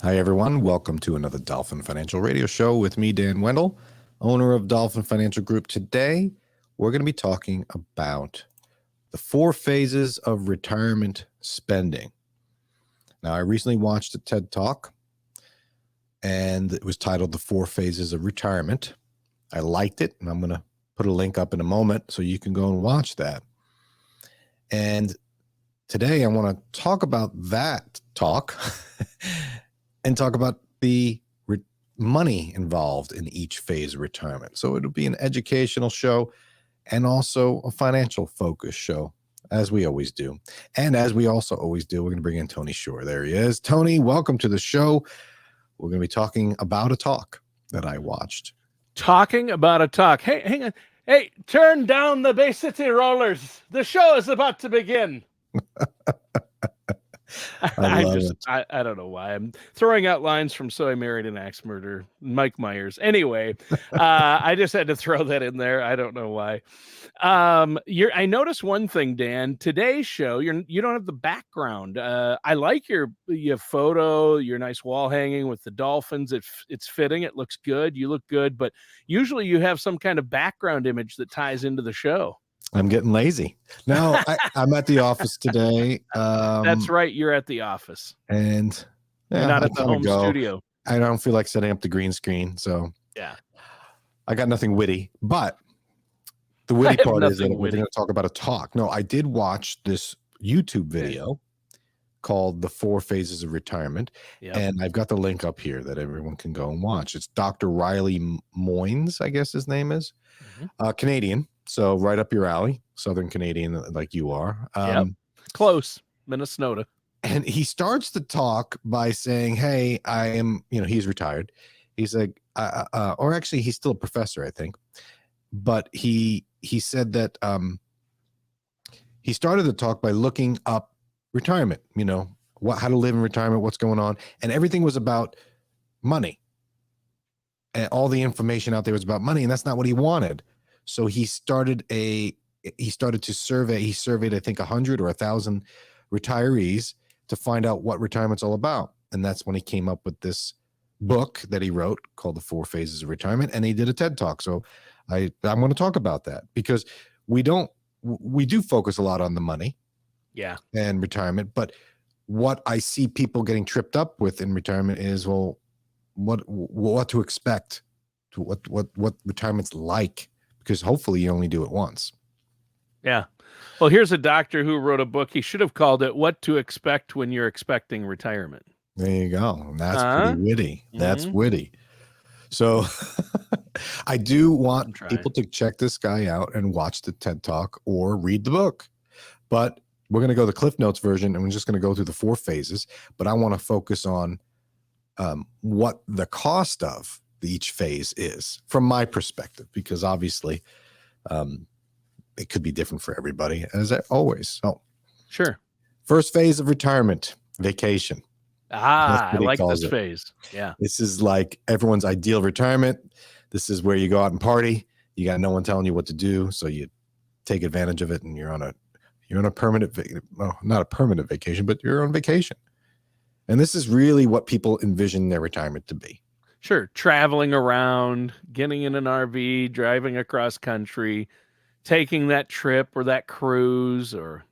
Hi, everyone. Welcome to another Dolphin Financial Radio Show with me, Dan Wendell, owner of Dolphin Financial Group. Today, we're going to be talking about the 4 phases of retirement spending. Now, I recently watched a TED Talk, and it was titled The 4 Phases of Retirement. I liked it, and I'm going to put a link up in a moment so you can go and watch that. And today, I want to talk about that talk and talk about the money involved in each phase of retirement. So it'll be an educational show and also a financial focus show, as we always do. And as we also always do, we're going to bring in Tony Shore. There he is. Tony, welcome to the show. We're going to be talking about a talk that I watched. Talking about a talk. Hey, hang on. Hey, turn down the Bay City Rollers. The show is about to begin. I don't know why I'm throwing out lines from So I Married an Axe Murderer, Mike Myers. Anyway, I just had to throw that in there. I don't know why. I noticed one thing, Dan. Today's show, you don't have the background. I like your photo, your nice wall hanging with the dolphins. It's fitting. It looks good. You look good, but usually you have some kind of background image that ties into the show. I'm getting lazy. No, I'm at the office today. That's right. You're at the office. And you're not at the home studio. I don't feel like setting up the green screen. So yeah, I got nothing witty. But the witty part is that we're going to talk about a talk. No, I did watch this YouTube video called The 4 Phases of Retirement. Yep. And I've got the link up here that everyone can go and watch. It's Dr. Riley Moynes, I guess his name is. Canadian. So right up your alley, Southern Canadian like you are. Yep. Close, Minnesota. And he starts the talk by saying, hey, I am, he's retired. He's like, or actually he's still a professor, I think. But he said that he started the talk by looking up retirement, how to live in retirement, what's going on. And everything was about money. And all the information out there was about money. And that's not what he wanted. So he started to survey. He surveyed, I think, 100 or 1,000 retirees to find out what retirement's all about. And that's when he came up with this book that he wrote called The 4 Phases of Retirement. And he did a TED Talk. So I'm going to talk about that because we do focus a lot on the money, and retirement. But what I see people getting tripped up with in retirement is, well, what to expect, to what retirement's like. Because hopefully you only do it once. Yeah. Well, here's a doctor who wrote a book. He should have called it What to Expect When You're Expecting Retirement. There you go. That's pretty witty. That's witty. So I do want people to check this guy out and watch the TED Talk or read the book. But we're going to go the Cliff Notes version, and we're just going to go through the 4 phases. But I want to focus on what the cost of each phase is from my perspective, because obviously it could be different for everybody, as always. So sure. First phase of retirement, vacation. I like this phase. Yeah. This is like everyone's ideal retirement. This is where you go out and party. You got no one telling you what to do. So you take advantage of it, and you're on a permanent, not a permanent vacation, but you're on vacation. And this is really what people envision their retirement to be. Sure. Traveling around, getting in an RV, driving across country, taking that trip or that cruise, or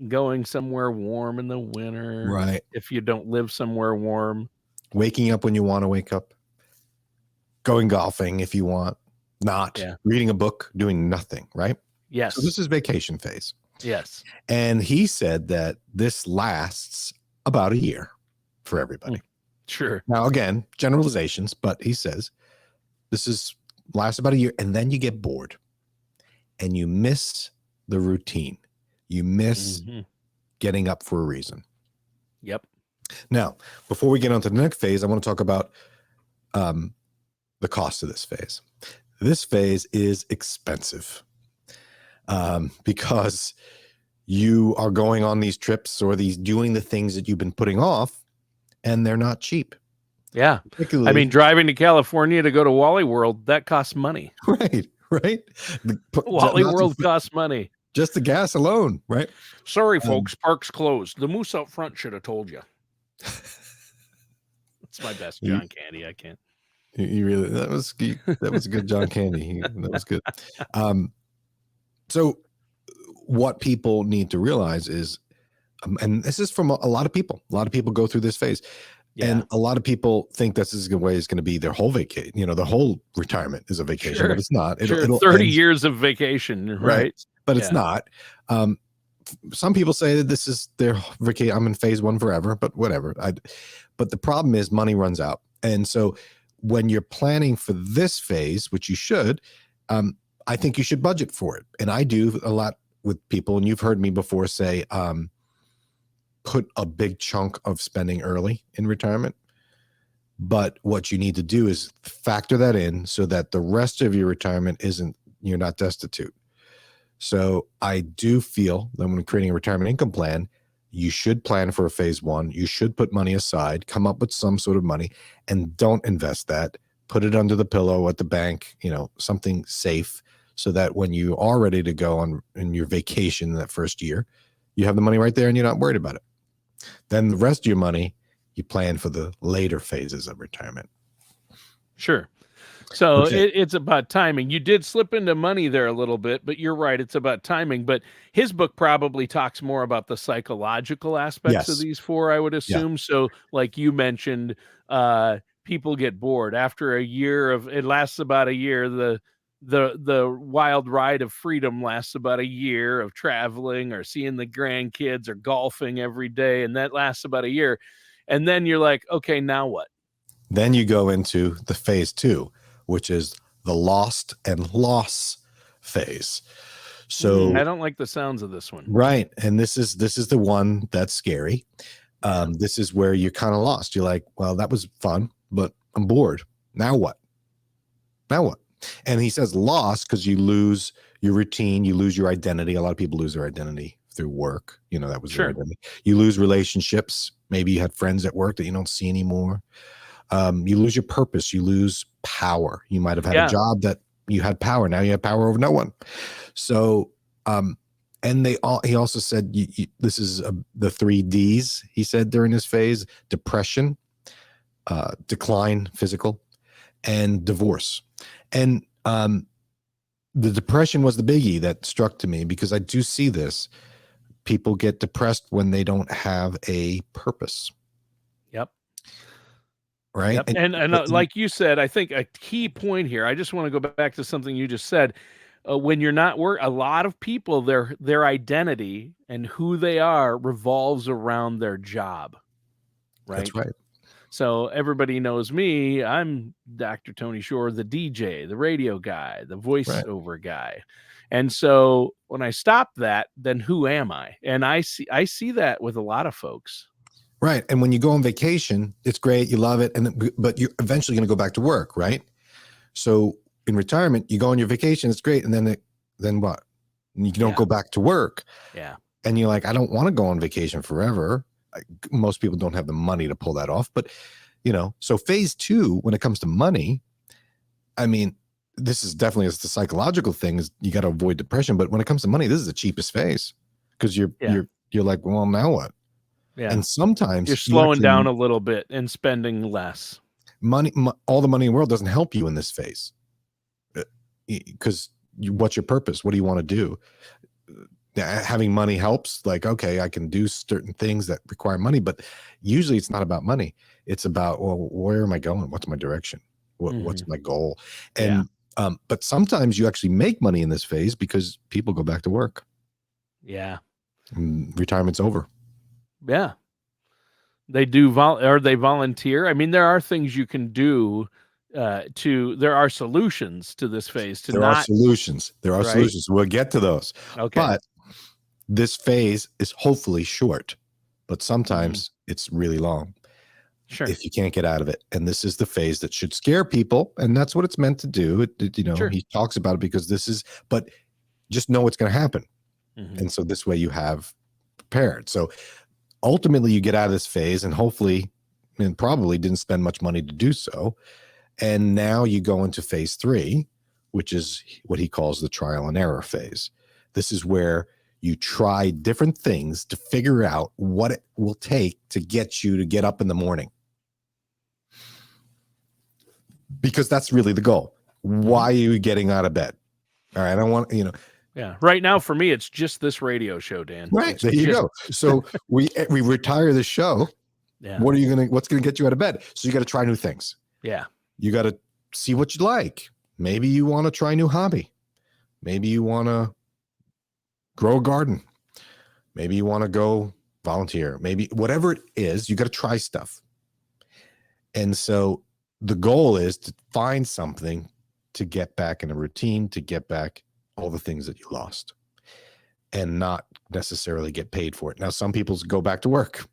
going somewhere warm in the winter. Right. If you don't live somewhere warm. Waking up when you want to wake up. Going golfing if you want. Not. Reading a book, doing nothing, right? Yes. So this is vacation phase. Yes. And he said that this lasts about a year for everybody. Sure. Now, again, generalizations, but he says lasts about a year, and then you get bored and you miss the routine. You miss getting up for a reason. Yep. Now, before we get on to the next phase, I want to talk about the cost of this phase. This phase is expensive because you are going on these trips or doing the things that you've been putting off, and they're not cheap. Yeah. I mean, driving to California to go to Wally World, that costs money. Right. Wally World costs money. Just the gas alone, right? Sorry, folks, park's closed. The moose out front should have told you. It's my best You- John Candy. I can't. You really that was a good John Candy. That was good. So what people need to realize is, and this is from a lot of people. A lot of people go through this phase, and a lot of people think this is the way it's going to be their whole vacation. You know, the whole retirement is a vacation, but it's not. It'll 30 end, years of vacation, right? But it's not. Some people say that this is their vacation. I'm in phase one forever, but whatever. But the problem is money runs out, and so when you're planning for this phase, which you should, I think you should budget for it. And I do a lot with people, and you've heard me before say, put a big chunk of spending early in retirement. But what you need to do is factor that in so that the rest of your retirement you're not destitute. So I do feel that when creating a retirement income plan, you should plan for a phase one. You should put money aside, come up with some sort of money, and don't invest that. Put it under the pillow at the bank, something safe, so that when you are ready to go on in your vacation that first year, you have the money right there and you're not worried about it. Then the rest of your money, you plan for the later phases of retirement. Sure. So it's about timing. You did slip into money there a little bit, but you're right. It's about timing. But his book probably talks more about the psychological aspects of these four, I would assume. Yeah. So like you mentioned, people get bored after a year it lasts about a year. The wild ride of freedom lasts about a year of traveling or seeing the grandkids or golfing every day. And that lasts about a year. And then you're like, okay, now what? Then you go into the phase two, which is the lost and loss phase. So I don't like the sounds of this one. Right. And this is the one that's scary. This is where you're kind of lost. You're like, well, that was fun, but I'm bored. Now what? And he says lost because you lose your routine, you lose your identity. A lot of people lose their identity through work. That was their identity. You lose relationships. Maybe you had friends at work that you don't see anymore. You lose your purpose. You lose power. You might have had a job that you had power. Now you have power over no one. So, and he also said, this is the 3 Ds, he said during this phase: depression, decline, physical, and divorce. And the depression was the biggie that struck to me, because I do see this. People get depressed when they don't have a purpose. Yep. Right. Yep. And like you said, I think a key point here, I just want to go back to something you just said. When you're not a lot of people, their identity and who they are revolves around their job. Right. That's right. So everybody knows me. I'm Dr. Tony Shore, the DJ, the radio guy, the voiceover guy. And so when I stop that, then who am I? And I see that with a lot of folks. Right. And when you go on vacation, it's great. You love it. But you're eventually going to go back to work. Right. So in retirement, you go on your vacation. It's great. And then what? You don't go back to work. Yeah. And you're like, I don't want to go on vacation forever. Most people don't have the money to pull that off. But, so phase two, when it comes to money, I mean, this is definitely the psychological thing, is you got to avoid depression. But when it comes to money, this is the cheapest phase, because you're like, well, now what? Yeah. And sometimes you're slowing down a little bit and spending less. All the money in the world doesn't help you in this phase, because what's your purpose? What do you want to do? Having money helps. Like, okay, I can do certain things that require money, but usually it's not about money. It's about, well, where am I going? What's my direction? What's my goal? And but sometimes you actually make money in this phase because people go back to work. Yeah. And retirement's over. Yeah. They do or they volunteer. I mean, there are things you can do there are solutions to this phase. There are solutions. We'll get to those. Okay. But this phase is hopefully short, but sometimes it's really long. Sure. If you can't get out of it. And this is the phase that should scare people. And that's what it's meant to do. He talks about it because but just know what's going to happen. Mm-hmm. And so this way you have prepared. So ultimately you get out of this phase, and hopefully, and probably didn't spend much money to do so. And now you go into phase 3, which is what he calls the trial and error phase. This is where you try different things to figure out what it will take to get you to get up in the morning. because that's really the goal. Why are you getting out of bed? All right, I want, Yeah. Right now, for me, it's just this radio show, Dan. right, It's there you just, go. So we retire the show. yeah. What's gonna get you out of bed? So you got to try new things. Yeah. You got to see what you like. Maybe you want to try a new hobby. Maybe you want to grow a garden. Maybe you want to go volunteer. Maybe whatever it is, you got to try stuff. And so the goal is to find something to get back in a routine, to get back all the things that you lost and not necessarily get paid for it. Now, some people go back to work.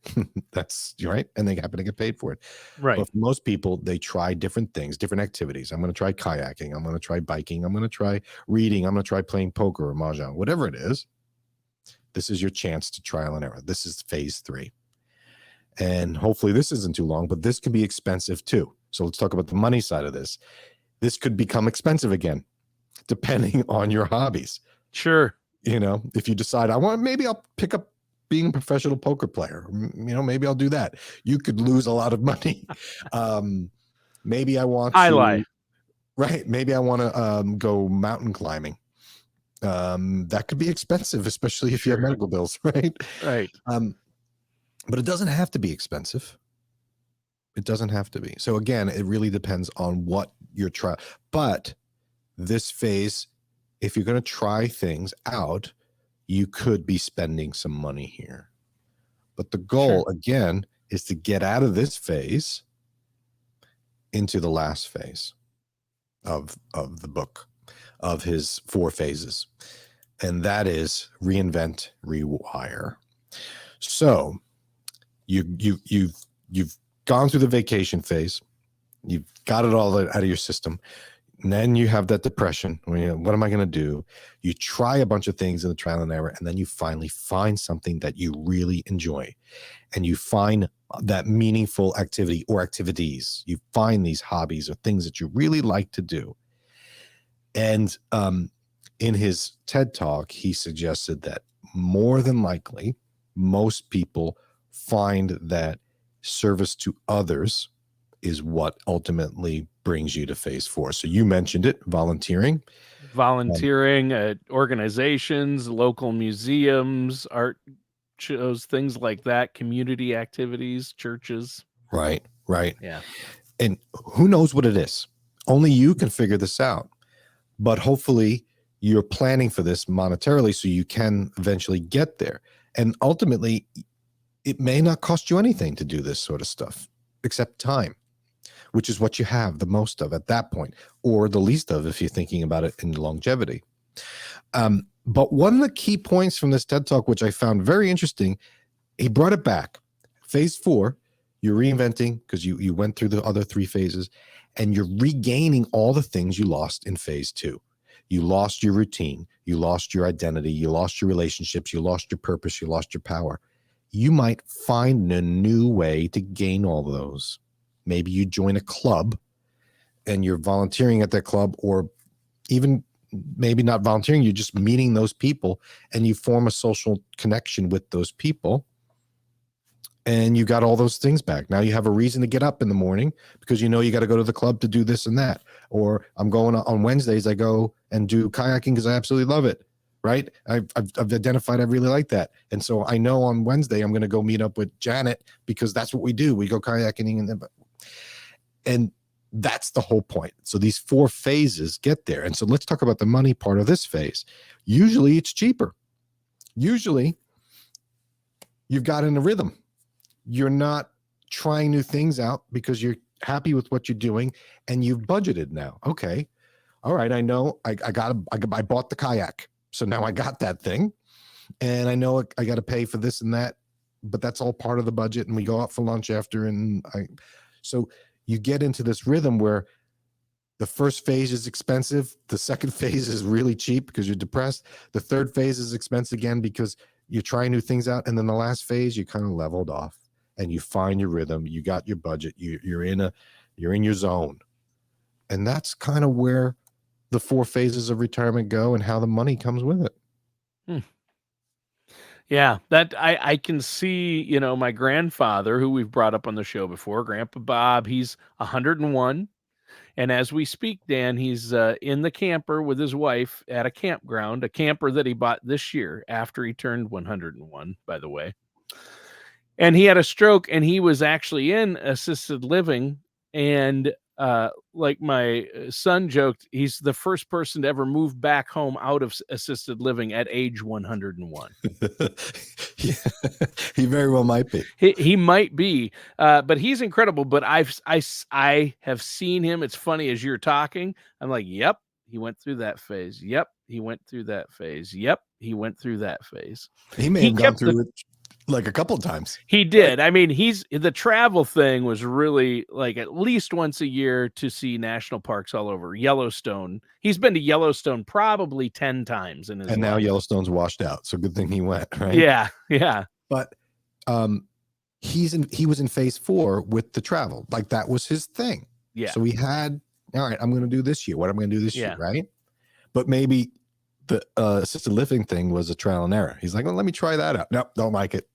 That's right. And they happen to get paid for it. Right. But for most people, they try different things, different activities. I'm going to try kayaking. I'm going to try biking. I'm going to try reading. I'm going to try playing poker or mahjong, whatever it is. This is your chance to trial and error. This is phase 3. And hopefully this isn't too long, but this can be expensive too. So let's talk about the money side of this. This could become expensive again, depending on your hobbies. Sure. If you decide maybe I'll pick up being a professional poker player, maybe I'll do that. You could lose a lot of money. Maybe I want to, lie. Right. Maybe I want to go mountain climbing. That could be expensive, especially if you have medical bills, right? Right. But it doesn't have to be expensive. It doesn't have to be. So again, it really depends on what you're trying. But this phase, if you're going to try things out, you could be spending some money here. But the goal, again, is to get out of this phase into the last phase of the book, of his 4 phases. And that is Reinvent Rewire. So you've gone through the vacation phase. You've got it all out of your system. And then you have that depression. What am I going to do? You try a bunch of things in the trial and error, and then you finally find something that you really enjoy. And you find that meaningful activity or activities. You find these hobbies or things that you really like to do. And in his TED Talk, he suggested that more than likely, most people find that service to others is what ultimately brings you to phase 4. So you mentioned it, volunteering at organizations, local museums, art shows, things like that, community activities, churches. Right. Yeah. And who knows what it is? Only you can figure this out. But hopefully you're planning for this monetarily so you can eventually get there. And ultimately, it may not cost you anything to do this sort of stuff, except time, which is what you have the most of at that point, or the least of if you're thinking about it in longevity. But one of the key points from this TED Talk, which I found very interesting, he brought it back. Phase 4, you're reinventing because you went through the other 3 phases, and you're regaining all the things you lost in phase 2. You lost your routine, you lost your identity, you lost your relationships, you lost your purpose, you lost your power. You might find a new way to gain all those. Maybe you join a club and you're volunteering at that club, or even maybe not volunteering, you're just meeting those people and you form a social connection with those people. And you got all those things back. Now you have a reason to get up in the morning because you got to go to the club to do this and that. Or I'm going on Wednesdays, I go and do kayaking because I absolutely love it. Right. I've identified I really like that. And so I know on Wednesday I'm going to go meet up with Janet because that's what we do. We go kayaking and that's the whole point. So these 4 phases get there. And so let's talk about the money part of this phase. Usually it's cheaper. Usually you've got in a rhythm. You're not trying new things out because you're happy with what you're doing and you've budgeted now. Okay. All right. I know I bought the kayak. So now I got that thing and I know I got to pay for this and that, but that's all part of the budget. And we go out for lunch after. So you get into this rhythm where the first phase is expensive. The second phase is really cheap because you're depressed. The third phase is expensive again because you're trying new things out. And then the last phase, you kind of leveled off and you find your rhythm. You got your budget. You're in your zone. And that's kind of where the 4 phases of retirement go and how the money comes with it. Yeah, that I can see, my grandfather, who we've brought up on the show before, Grandpa Bob, he's 101. And as we speak, Dan, he's in the camper with his wife at a campground, a camper that he bought this year after he turned 101, by the way. And he had a stroke, and he was actually in assisted living. And like my son joked, he's the first person to ever move back home out of assisted living at age 101. Yeah, he very well might be. He might be, but he's incredible. But I have seen him. It's funny, as you're talking, I'm like, yep, he went through that phase. Yep, he went through that phase. Yep, he went through that phase. He may have gone through it like a couple of times. He did. I mean, the travel thing was really like at least once a year to see national parks all over. Yellowstone. He's been to Yellowstone probably 10 times in his life. And now Yellowstone's washed out. So good thing he went, right? Yeah. Yeah. But he was in phase 4 with the travel. Like that was his thing. Yeah. So he had, all right, I'm going to do this year. What am I going to do this year, right? But maybe the assisted living thing was a trial and error. He's like, well, let me try that out. Nope, don't like it.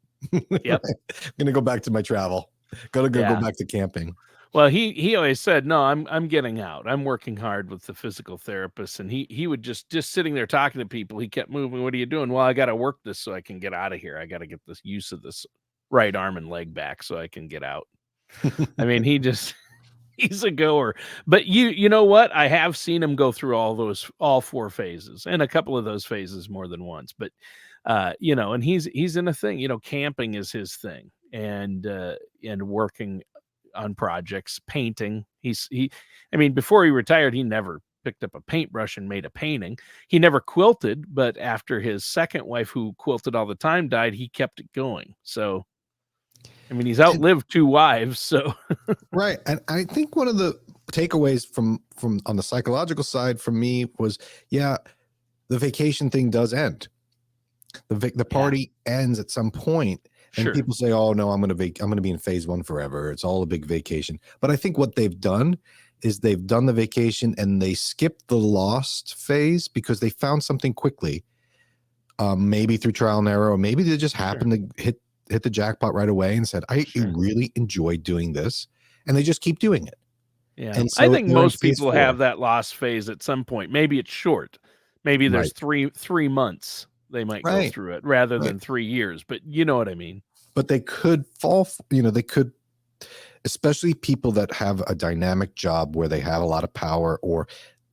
Yep. I'm gonna go back to my travel. Go back to camping. Well, he always said, no, I'm getting out. I'm working hard with the physical therapist. And he would just sitting there talking to people. He kept moving. What are you doing? Well, I got to work this so I can get out of here. I got to get this use of this right arm and leg back so I can get out. I mean, he's a goer. But you know what? I have seen him go through all 4 phases, and a couple of those phases more than once. But and he's in a thing, camping is his thing, and working on projects, painting. I mean, before he retired, he never picked up a paintbrush and made a painting. He never quilted, but after his second wife, who quilted all the time, died, he kept it going. So, I mean, he's outlived 2 wives. So, right. And I think one of the takeaways from on the psychological side for me was, the vacation thing does end. The party ends at some point, and people say, "Oh no, I'm going to be in phase 1 forever. It's all a big vacation." But I think what they've done is they've done the vacation and they skipped the lost phase because they found something quickly, maybe through trial and error, or maybe they just happened to hit the jackpot right away and said, "I really enjoy doing this," and they just keep doing it. Yeah, and so I think most people have that lost phase at some point. Maybe it's short. Maybe there's 3 months. They might go through it rather than 3 years, but you know what I mean. But they could fall, they could, especially people that have a dynamic job where they have a lot of power, or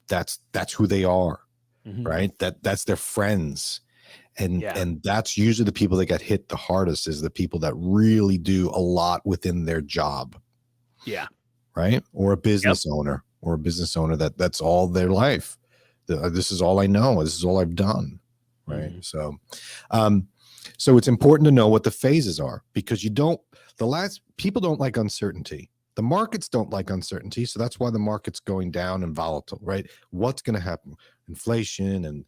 that's who they are, right? That's their friends. And that's usually the people that get hit the hardest, is the people that really do a lot within their job. Yeah. Right. Or a business owner, that's all their life. This is all I know. This is all I've done. Right. So it's important to know what the phases are, because people don't like uncertainty. The markets don't like uncertainty. So that's why the market's going down and volatile, right? What's going to happen? Inflation and,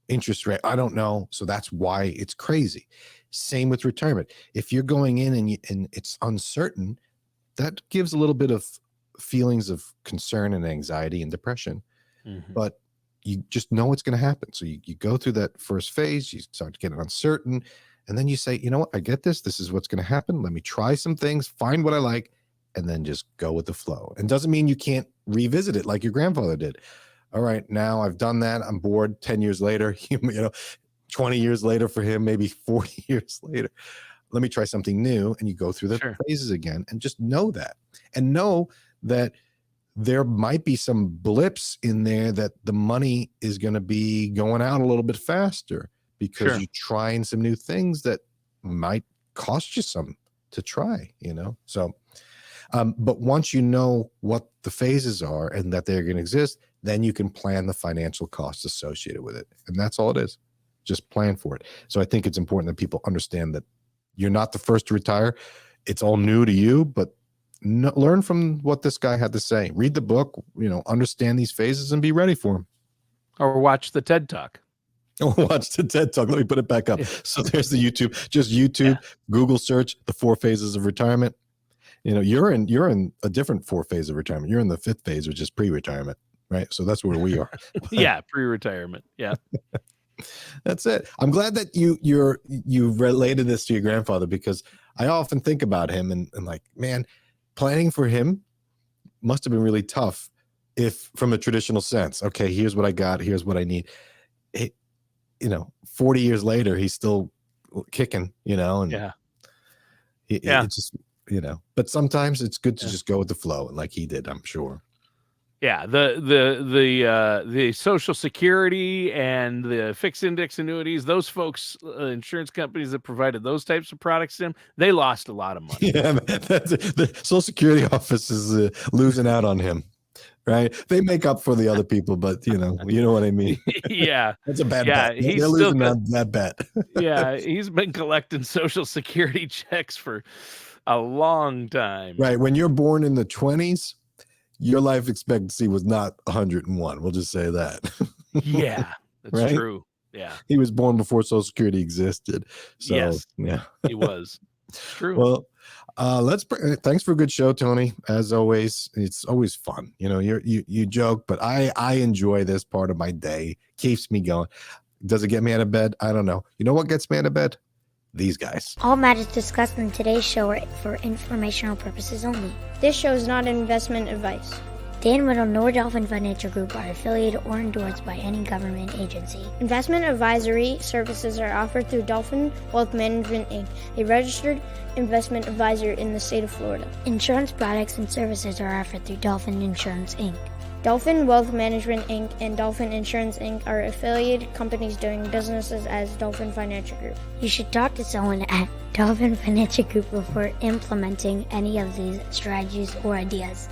interest rate. I don't know. So that's why it's crazy. Same with retirement. If you're going in and it's uncertain, that gives a little bit of feelings of concern and anxiety and depression. But you just know what's going to happen. So you go through that first phase, you start to get uncertain, and then you say, you know what, I get this. This is what's going to happen. Let me try some things, find what I like, and then just go with the flow. And doesn't mean you can't revisit it like your grandfather did. All right, now I've done that. I'm bored. 10 years later, 20 years later for him, maybe 40 years later. Let me try something new. And you go through the phases again, and just know that. And know that there might be some blips in there that the money is going to be going out a little bit faster because you're trying some new things that might cost you some to try, So, but once you know what the phases are and that they're going to exist, then you can plan the financial costs associated with it. And that's all it is. Just plan for it. So I think it's important that people understand that you're not the first to retire. It's all new to you, but learn from what this guy had to say. Read the book, understand these phases and be ready for them. Or watch the TED Talk. Watch the TED Talk. Let me put it back up. So there's the YouTube. Just YouTube, Google search the 4 phases of retirement. You're in a different 4 phase of retirement. You're in the 5th phase, which is pre-retirement, right? So that's where we are. Pre-retirement. Yeah. That's it. I'm glad that you related this to your grandfather, because I often think about him and like, man, planning for him must have been really tough if from a traditional sense. Okay, here's what I got, here's what I need. 40 years later, he's still kicking, and Yeah. it's just, but sometimes it's good to just go with the flow, like he did, I'm sure. Yeah, the Social Security and the fixed index annuities, those folks, insurance companies that provided those types of products to him, they lost a lot of money. Yeah, the Social Security office is losing out on him, right? They make up for the other people, but you know what I mean. Yeah, That's a bad yeah, bet. he's They're still losing that bet. yeah, he's been collecting Social Security checks for a long time. Right. When you're born in the 20s, your life expectancy was not 101. We'll just say that. Yeah, that's right? true. Yeah. He was born before Social Security existed. So, Yes, yeah. he was. It's true. Well, thanks for a good show, Tony. As always, it's always fun. You joke, but I enjoy this part of my day. Keeps me going. Does it get me out of bed? I don't know. You know what gets me out of bed? These guys. All matters discussed in today's show are for informational purposes only. This show is not investment advice. Dan Riddle nor Dolphin Financial Group are affiliated or endorsed by any government agency. Investment advisory services are offered through Dolphin Wealth Management, Inc., a registered investment advisor in the state of Florida. Insurance products and services are offered through Dolphin Insurance, Inc. Dolphin Wealth Management, Inc. and Dolphin Insurance, Inc. are affiliated companies doing businesses as Dolphin Financial Group. You should talk to someone at Dolphin Financial Group before implementing any of these strategies or ideas.